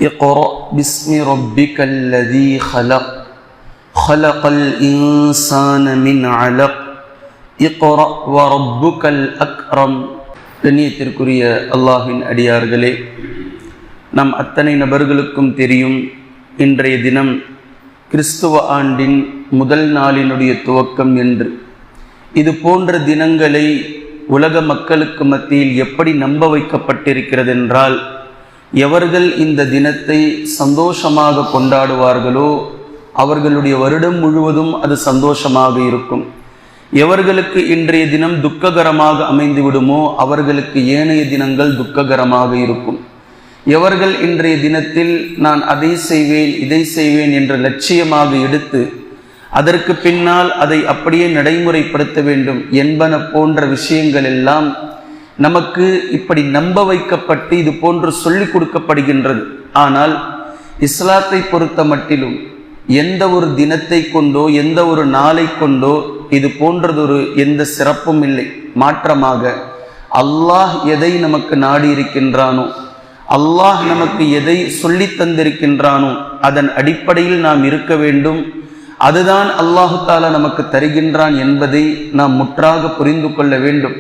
اقرأ باسم ربك الذي خلق خلق الإنسان من علق اقرأ وربك الأكرم. கண்ணியத்திற்குரிய அல்லாஹ்வின் அடியார்களே, நம் அத்தனை நபர்களுக்கும் தெரியும், இன்றைய தினம் கிறிஸ்துவ ஆண்டின் முதல் நாளினுடைய துவக்கம் என்று. இது போன்ற தினங்களை உலக மக்களுக்கு மத்தியில் எப்படி நம்ப வைக்கப்பட்டிருக்கிறது என்றால், எவர்கள் இந்த தினத்தை சந்தோஷமாக கொண்டாடுவார்களோ அவர்களுடைய வருடம் முழுவதும் அது சந்தோஷமாக இருக்கும். எவர்களுக்கு இன்றைய தினம் துக்ககரமாக அமைந்து விடுமோ அவர்களுக்கு ஏனைய தினங்கள் துக்ககரமாக இருக்கும். எவர்கள் இன்றைய தினத்தில் நான் அதை செய்வேன் இதை செய்வேன் என்ற லட்சியமாக எடுத்து அதற்கு பின்னால் அதை அப்படியே நடைமுறைப்படுத்த வேண்டும் என்பன போன்ற விஷயங்கள் எல்லாம் நமக்கு இப்படி நம்ப வைக்கப்பட்டு இது போன்று சொல்லிக் கொடுக்கப்படுகின்றது. ஆனால் இஸ்லாத்தை பொறுத்த மட்டிலும் எந்த ஒரு தினத்தை கொண்டோ எந்த ஒரு நாளை கொண்டோ இது போன்றதொரு எந்த சிறப்பும் இல்லை. மாற்றமாக அல்லாஹ் எதை நமக்கு நாடி இருக்கின்றானோ, அல்லாஹ் நமக்கு எதை சொல்லி தந்திருக்கின்றானோ அதன் அடிப்படையில் நாம் இருக்க வேண்டும். அதுதான் அல்லாஹு தாலா நமக்கு தருகின்றான் என்பதை நாம் முற்றாக புரிந்து கொள்ள வேண்டும்.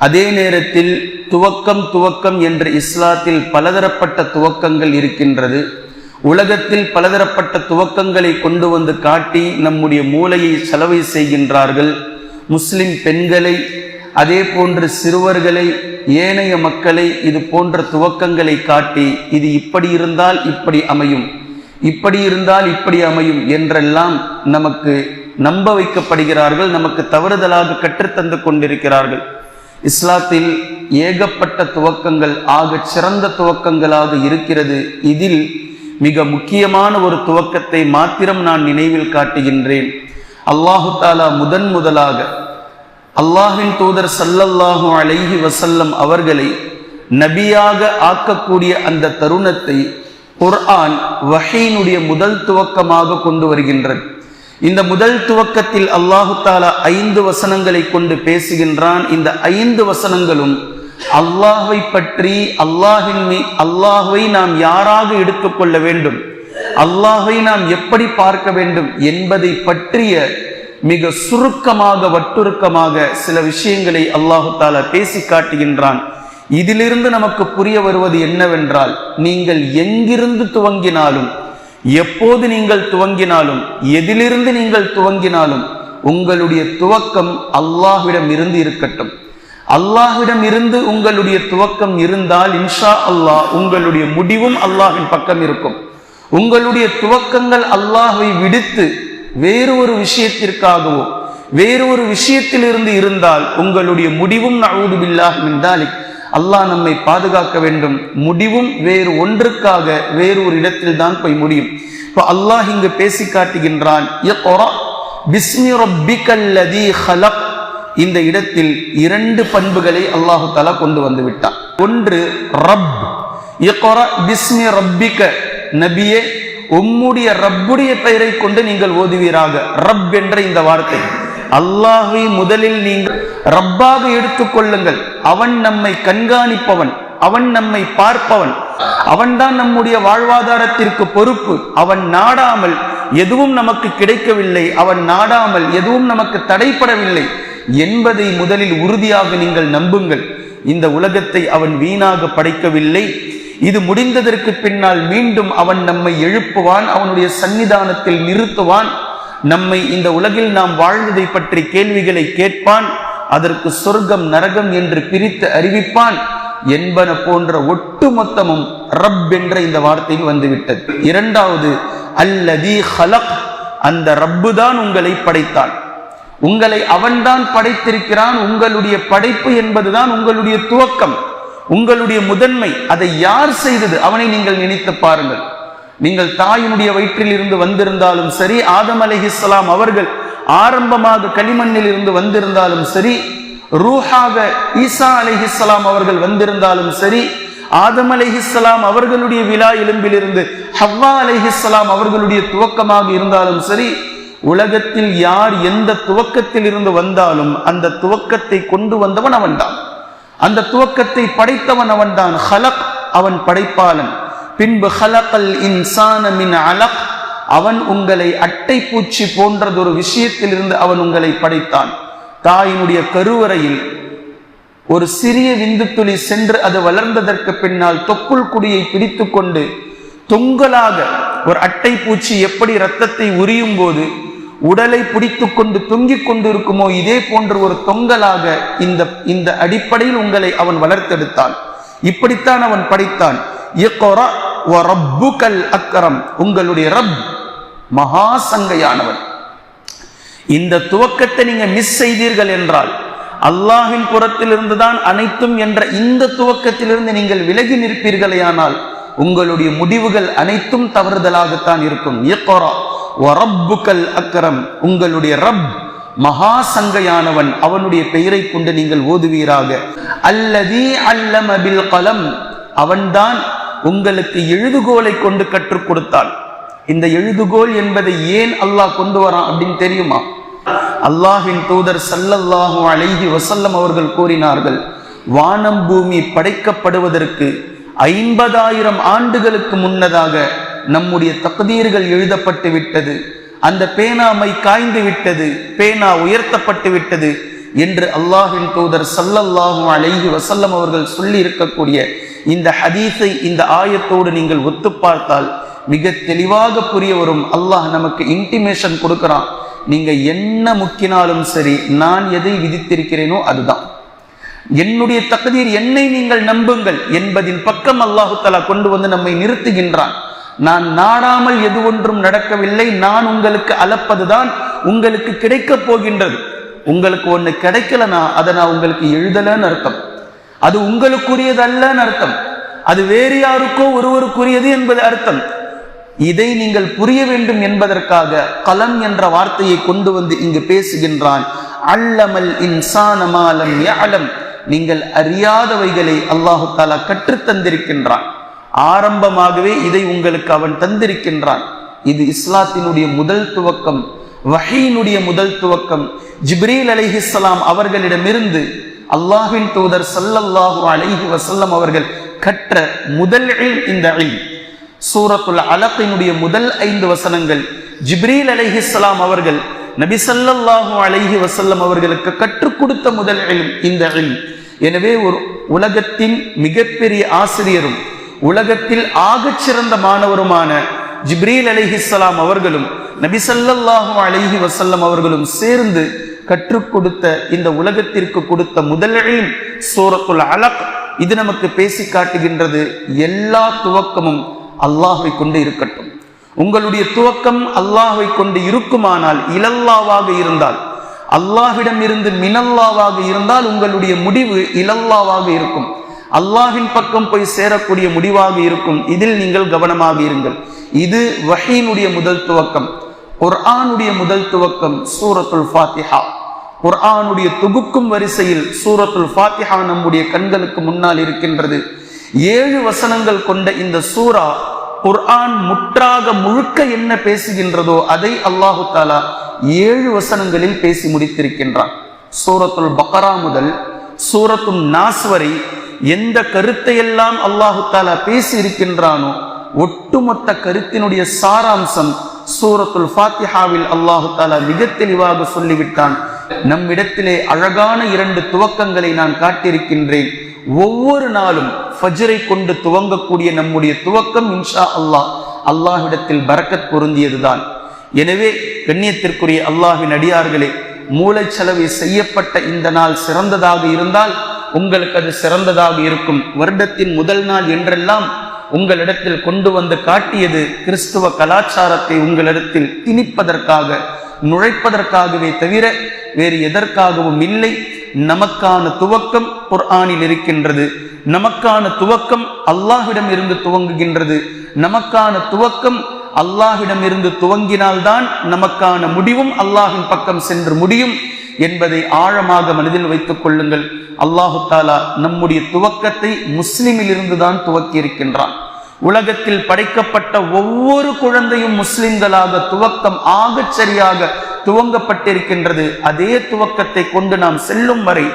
அதே நேரத்தில் துவக்கம் என்று இஸ்லாத்தில் பலதரப்பட்ட துவக்கங்கள் இருக்கின்றது. உலகத்தில் பலதரப்பட்ட துவக்கங்களை கொண்டு வந்து காட்டி நம்முடைய மூளையை செலவை செய்கின்றார்கள். முஸ்லிம் பெண்களை, அதே போன்று சிறுவர்களை, ஏனைய மக்களை இது போன்ற துவக்கங்களை காட்டி இது இப்படி இருந்தால் இப்படி அமையும், இப்படி இருந்தால் இப்படி அமையும் என்றெல்லாம் நமக்கு நம்ப வைக்கப்படுகிறார்கள், நமக்கு தவறுதலாக கற்றுத்தந்து கொண்டிருக்கிறார்கள். இஸ்லாத்தில் ஏகப்பட்ட துவக்கங்கள் ஆக சிறந்த துவக்கங்களாக இருக்கிறது. இதில் மிக முக்கியமான ஒரு துவக்கத்தை மாத்திரம் நான் நினைவில் காட்டுகின்றேன். அல்லாஹு தாலா முதலாக அல்லாஹ்வின் தூதர் ஸல்லல்லாஹு அலைஹி வஸல்லம் அவர்களை நபியாக ஆக்கக்கூடிய அந்த தருணத்தை குர்ஆன் வஹீனுடைய முதல் துவக்கமாக கொண்டு வருகின்றது. இந்த முதல் துவக்கத்தில் அல்லாஹு தாலா 5 வசனங்களை கொண்டு பேசுகின்றான். இந்த 5 வசனங்களும் அல்லாஹ்வை பற்றி, அல்லாஹ்வை நாம் யாராக எடுத்துக்கொள்ள வேண்டும், அல்லாஹ்வை நாம் எப்படி பார்க்க வேண்டும் என்பதை பற்றிய மிக சுருக்கமாக வட்டுருக்கமாக சில விஷயங்களை அல்லாஹு தாலா பேசி காட்டுகின்றான். இதிலிருந்து நமக்கு புரிய வருவது என்னவென்றால், நீங்கள் எங்கிருந்து துவங்கினாலும், எப்போது நீங்கள் துவங்கினாலும், எதிலிருந்து நீங்கள் துவங்கினாலும் உங்களுடைய துவக்கம் அல்லாஹ்விடம் இருந்து இருக்கட்டும். அல்லாஹ்விடம் இருந்து உங்களுடைய துவக்கம் இருந்தால் இன்ஷா அல்லாஹ் உங்களுடைய முடிவும் அல்லாஹ்வின் பக்கம் இருக்கும். உங்களுடைய துவக்கங்கள் அல்லாஹ்வை விடுத்து வேறு ஒரு விஷயத்திற்காகவோ வேறு ஒரு விஷயத்திலிருந்து இருந்தால் உங்களுடைய முடிவும் நஊது பில்லாஹ் மின் தாலிக், அல்லாஹ் நம்மை பாதுகாக்க வேண்டும், முடிவும் வேறு ஒன்றுக்காக வேறு ஒரு இடத்தில் தான் போய் முடியும். இப்போ அல்லாஹ் இங்கு பேசி காட்டுகின்றான், இக்ரா பிஸ்மி ரப்பிக்கல்லதீ ஹலக். இந்த இடத்தில் 2 பண்புகளை அல்லாஹு தஆலா கொண்டு வந்து விட்டான். ஒன்று ரப், இக்ரா பிஸ்மி ரப்பிக்க, நபியே உம்முடைய ரப்புடைய பெயரை கொண்டு நீங்கள் ஓதுவீராக. ரப் என்ற இந்த வார்த்தை, அல்லாஹ்வை முதலில் நீங்கள் ரப்பாக எடுத்துக்கொள்ளுங்கள். அவன் நம்மை கண்காணிப்பவன், அவன் நம்மை பார்ப்பவன், அவன்தான் நம்முடைய வாழ்வாதாரத்திற்கு பொறுப்பு. அவன் நாடாமல் எதுவும் நமக்கு கிடைக்கவில்லை, அவன் நாடாமல் எதுவும் நமக்கு தடைப்படவில்லை என்பதை முதலில் உறுதியாக நீங்கள் நம்புங்கள். இந்த உலகத்தை அவன் வீணாக படைக்கவில்லை. இது முடிந்ததற்கு பின்னால் மீண்டும் அவன் நம்மை எழுப்புவான், அவனுடைய சன்னிதானத்தில் நிறுத்துவான். நம்மை இந்த உலகில் நாம் வாழ்ந்ததை பற்றி கேள்விகளை கேட்பான், அதற்கு சொர்க்கம் நரகம் என்று பிரித்து அறிவிப்பான் என்பன போன்ற ஒட்டுமொத்தமும் ரப் என்ற இந்த வார்த்தையில் வந்துவிட்டது. இரண்டாவது அல்லதீ ஹலக், அந்த ரப்பு தான் உங்களை படைத்தான், உங்களை அவன்தான் படைத்திருக்கிறான். உங்களுடைய படைப்பு என்பதுதான் உங்களுடைய துவக்கம், உங்களுடைய முதன்மை. அதை யார் செய்தது அவனை நீங்கள் நினைத்து பாருங்கள். நீங்கள் தாயினுடைய வயிற்றில் இருந்து வந்திருந்தாலும் சரி, ஆதம் அலைஹிஸ்ஸலாம் அவர்கள் ஆரம்பமாக களிமண்ணில் இருந்து வந்திருந்தாலும் சரி, ரூஹாக ஈசா அலைஹிஸ்ஸலாம் அவர்கள் வந்திருந்தாலும் சரி, ஆதம் அலைஹிஸ்ஸலாம் அவர்களுடைய விலா எலும்பிலிருந்து ஹவ்வா அலைஹிஸ்ஸலாம் அவர்களுடைய துவக்கமாக இருந்தாலும் சரி, உலகத்தில் யார் எந்த துவக்கத்தில் இருந்து வந்தாலும் அந்த துவக்கத்தை கொண்டு வந்தவன் அவன்தான், அந்த துவக்கத்தை படைத்தவன் அவன்தான். ஹலக், அவன் படைப்பாளன். பின்பு ஹலகல் இன்சான மின் அலக், அவன் உங்களை அட்டை பூச்சி போன்றதொரு விஷயத்திலிருந்து அவன் உங்களை படைத்தான். தாயினுடைய கருவறையில் ஒரு சிறிய விந்து துளி சென்று அது வளர்ந்ததற்கு பின்னால் தொப்புள் குடியை பிடித்து கொண்டு தொங்கலாக ஒரு அட்டை பூச்சி எப்படி இரத்தத்தை உரியும் போது உடலை பிடித்து கொண்டு தொங்கிக் கொண்டு இருக்குமோ, இதே போன்ற ஒரு தொங்கலாக இந்த அடிப்படையில் உங்களை அவன் வளர்த்தெடுத்தான். இப்படித்தான் அவன் படைத்தான். இக்ரா வ ரப்புக்கல் அக்ரம், உங்களுடைய ரப் மகா சங்கையானவன். இந்த துவக்கத்தை நீங்க மிஸ் செய்தீர்கள் என்றால், அல்லாஹின் புறத்திலிருந்து தான் அனைத்தும் என்ற இந்த துவக்கத்திலிருந்து நீங்கள் விலகி நிற்பீர்களேயானால் உங்களுடைய முடிவுகள் அனைத்தும் தவறுதலாகத்தான் இருக்கும். இக்ரா வ ரப்புக்கல் அக்ரம், உங்களுடைய ரப் மகா சங்கையானவன், அவனுடைய பெயரை கொண்டு நீங்கள் ஓதுவீராக. அல்லதீ அல்லம பில் கலம், அவன்தான் உங்களுக்கு எழுதுகோலை கொண்டு கற்றுக் கொடுத்தான். இந்த எழுதுகோல் என்பதை ஏன் அல்லாஹ் கொண்டு வரான் அப்படின்னு தெரியுமா? அல்லாஹ்வின் தூதர் ஸல்லல்லாஹு அலைஹி வஸல்லம் அவர்கள் கூறினார்கள், வானம் பூமி படைக்கப்படுவதற்கு 50,000 ஆண்டுகளுக்கு முன்னதாக நம்முடைய தக்தீர்கள் எழுதப்பட்டு விட்டது, அந்த பேனாமை காய்ந்து விட்டது, பேனா உயர்த்தப்பட்டு விட்டது என்று அல்லாஹ்வின் தூதர் ஸல்லல்லாஹு அலைஹி வஸல்லம் அவர்கள் சொல்லி இருக்கக்கூடிய இந்த ஹதீஸை இந்த ஆயத்தோடு நீங்கள் ஒத்து பார்த்தால் மிக தெளிவாக புரிய வரும். அல்லாஹ் நமக்கு இன்டிமேஷன் கொடுக்கிறான், நீங்க என்ன முக்கினாலும் சரி, நான் எதை விதித்திருக்கிறேனோ அதுதான் என்னுடைய தக்தீர், என்னை நீங்கள் நம்புங்கள் என்பதின் பக்கம் அல்லாஹு தஆலா கொண்டு வந்து நம்மை நிறுத்துகின்றான். நான் நாடாமல் எது ஒன்றும் நடக்கவில்லை, நான் உங்களுக்கு அளப்பதுதான் உங்களுக்கு கிடைக்க போகின்றது. உங்களுக்கு ஒண்ணு கிடைக்கலனா அதை நான் உங்களுக்கு எழுதலன்னு அர்த்தம், அது உங்களுக்குரியது அல்லன்னு அர்த்தம், அது வேறு யாருக்கோ ஒருவருக்குரியது என்பது அர்த்தம். இதை நீங்கள் புரிய வேண்டும் என்பதற்காக கலம் என்ற வார்த்தையை கொண்டு வந்து இங்கு பேசுகின்றான். அல்லமல் இன்சான மா லம் யஅலம், நீங்கள் அறியாதவைகளை அல்லாஹு தஆலா கற்றுத் தந்திருக்கின்றான். ஆரம்பமாகவே இதை உங்களுக்கு அவன் தந்திருக்கின்றான். இது இஸ்லாத்தினுடைய முதல் துவக்கம், வஹீனுடைய முதல் துவக்கம். ஜிப்ரீல் அலைஹிஸ்ஸலாம் அவர்களிடமிருந்து அல்லாஹ்வின் தூதர் ஸல்லல்லாஹு அலைஹி வஸல்லம் அவர்கள் கற்ற முதல் இல்ம் இந்த இல்ம். சூரத்துல் அலக்கினுடைய முதல் 5 வசனங்கள் ஜிப்ரீல் அலைஹிஸ்ஸலாம் அவர்கள் நபி ஸல்லல்லாஹு அலைஹி வஸல்லம் அவர்களுக்கு கற்றுக் கொடுத்த முதல் இல்ம் இந்த இல்ம். எனவே ஒரு உலகத்தின் மிகப்பெரிய ஆசிரியரும் உலகத்தில் ஆகச் சிறந்த மாணவருமான ஜிப்ரீல் அலைஹிஸ்ஸலாம் அவர்களும் நபி ஸல்லல்லாஹு அலைஹி வஸல்லம் அவர்களும் சேர்ந்து கற்றுக் கொடுத்த இந்த உலகத்திற்கு கொடுத்த முதல் இல்ம் சூரத்துல் அலக். இது நமக்கு பேசி காட்டுகின்றது, எல்லா துவக்கமும் அல்லாஹ்வை கொண்டு இருக்கட்டும். உங்களுடைய துவக்கம் அல்லாஹ்வை கொண்டு இருக்குமானால், இலல்லாவாக இருந்தால், அல்லாஹ்விடம் இருந்து மினல்லாவாக இருந்தால் உங்களுடைய முடிவு இலல்லாவாக இருக்கும், அல்லாஹ்வின் பக்கம் போய் சேரக்கூடிய முடிவாக இருக்கும். இதில் நீங்கள் கவனமாக இருங்கள். இது வஹீனுடைய முதல் துவக்கம். குர்ஆனுடைய முதல் துவக்கம் சூரத்துல் ஃபாத்திஹா. குர்ஆனுடைய தொகுக்கும் வரிசையில் சூரத்துல் ஃபாத்திஹா நம்முடைய கண்களுக்கு முன்னால் இருக்கின்றது. 7 வசனங்கள் கொண்ட இந்த சூரா குர்ஆன் முற்றாக முழுக்க என்ன பேசுகின்றதோ அதை அல்லாஹு தஆலா 7 வசனங்களில் பேசி முடித்திருக்கின்றான். சூரத்துல் பக்ரா முதல் சூரத்துல் நாஸ் வரை எந்த கருத்தையெல்லாம் அல்லாஹு தஆலா பேசி இருக்கின்றானோ ஒட்டுமொத்த கருத்தினுடைய சாராம்சம் சூரத்துல் ஃபாத்திஹாவில் அல்லாஹு தஆலா மிக தெளிவாக சொல்லிவிட்டான். நம்மிடத்திலே அழகான 2 துவக்கங்களை நான் காட்டியிருக்கின்றேன். ஒவ்வொரு நாளும் ஃபஜ்ரை கொண்டு துவங்கக்கூடிய நம்முடைய துவக்கம் இன்ஷா அல்லாஹ் அல்லாஹ்விடத்தில் பரக்கத் பொருந்தியதுதான். எனவே கண்ணியத்திற்குரிய அல்லாஹ்வின் அடியார்களே, மூளைச்சலவை செய்யப்பட்ட இந்த நாள் சிறந்ததாக இருந்தால் உங்களுக்கு அது சிறந்ததாக இருக்கும். வருடத்தின் முதல் நாள் என்றெல்லாம் உங்களிடத்தில் கொண்டு வந்து காட்டியது கிறிஸ்துவ கலாச்சாரத்தை உங்களிடத்தில் திணிப்பதற்காக, நுழைப்பதற்காகவே தவிர வேறு எதற்காகவும் இல்லை. நமக்கான துவக்கம் குர்ஆனில் இருக்கின்றது, நமக்கான துவக்கம் அல்லாஹ்விடம் இருந்து துவங்குகின்றது, நமக்கான துவக்கம் அல்லாஹ்விடம் இருந்து துவங்கினால்தான் நமக்கான முடிவும் அல்லாஹ்வின் பக்கம் சென்று முடியும் என்பதை ஆழமாக மனதில் வைத்துக் கொள்ளுங்கள். அல்லாஹு தஆலா நம்முடைய துவக்கத்தை முஸ்லிமில் இருந்துதான் துவக்கி இருக்கின்றான். உலகத்தில் படைக்கப்பட்ட ஒவ்வொரு குழந்தையும் முஸ்லிம்களாக துவக்கம் ஆகச் சரியாக துவங்கப்பட்டிருக்கின்றது. அதே துவக்கத்தை கொண்டு நாம் செல்லும் வரை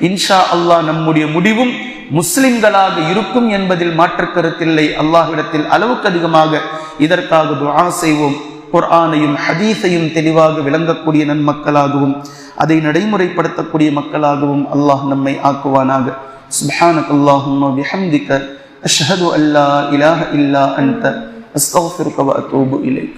இன்ஷா அல்லாஹ் நம்முடைய முடிவும் முஸ்லிம்களாக இருக்கும் என்பதில் மாற்று கருத்தில்லை. அல்லாஹ்விடத்தில் அளவுக்கு அதிகமாக இதற்காக துஆ செய்வோம். குர்ஆனையும் ஹதீஸையும் தெளிவாக விளங்கக்கூடிய நன்மக்களாகவும் அதை நடைமுறைப்படுத்தக்கூடிய மக்களாகவும் அல்லாஹ் நம்மை ஆக்குவானாக. சுப்ஹானக்கல்லாஹும்ம பிஹம்திக அஷ்ஹது அல்லா இலாஹ இல்லா அன்த அஸ்தக்ஃபிருக வ அத்தூபு இலைக்.